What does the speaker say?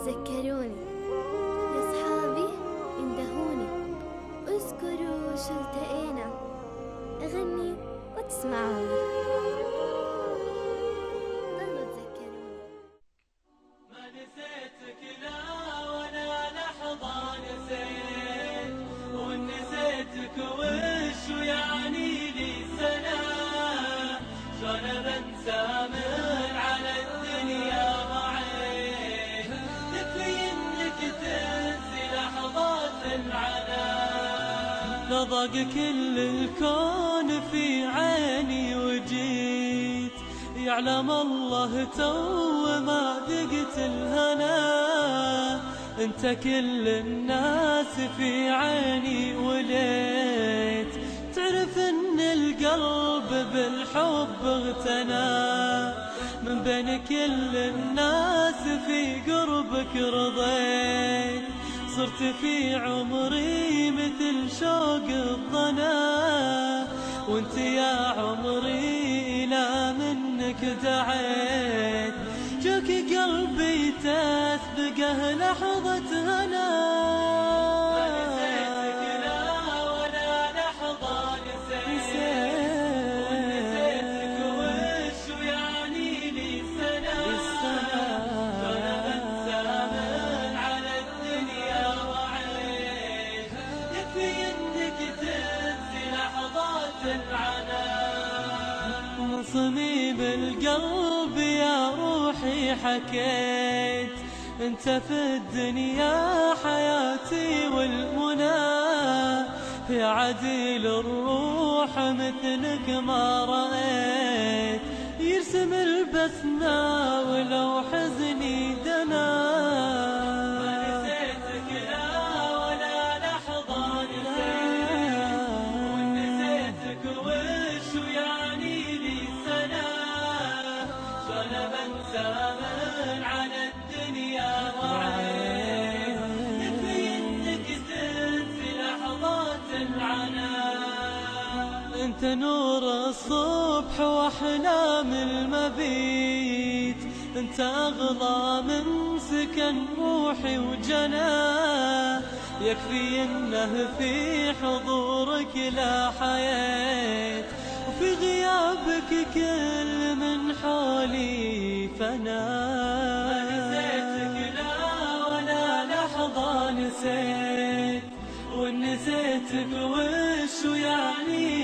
ذكروني يا صحابي، اندهوني، اذكروا شو التقينا، اغني وتسمعوني، ضلوا تذكروني. ما نسيتك لا ولا لحظة نسيت، وإن نسيتك وش يعني لي سنة، شلون بنسى من على الدنيا ضعيت، يكفي إنك تنسي لحظات العنا، نضاق كل الكون في عيني وجيت، يعلم الله تو ما ذقت الهنا، انت كل الناس في عيني وليت، تعرف ان القلب بالحب اغتنى، من بين كل الناس في قربك رضيت، صرت في عمري مثل شوق الضنا، وانت يا عمري إلى منك دعيت، جاك قلبي تسبقه لحظة هنا، ما نسيتك لا ولا لحظة نسيت، ونسيتك وش يعني لي سنة، شلون بنسى من على الدنيا ضعيت، يكفي انك تنسي لحظات العنا، من صميم القلب يا روحي حكيت، انت في الدنيا حياتي والمنى، يا عديل الروح مثلك ما رأيت، يرسم البسمة ولو حزني دنا، ما نسيتك لا ولا لحظة نسيت، وإن نسيتك وش يعني لي سنة، شلون بنسى من على الدنيا ضعيت، يكفي انك تنسي لحظات العنا، انت نور الصبح واحلام المبيت، انت اغلى من سكن روحي وجناه، يكفي انه في حضورك لا حياة، وفي غيابك كل من حولي فنا، ما نسيتك لا ولا لحظة نسيت، وإن نسيتك وش يعني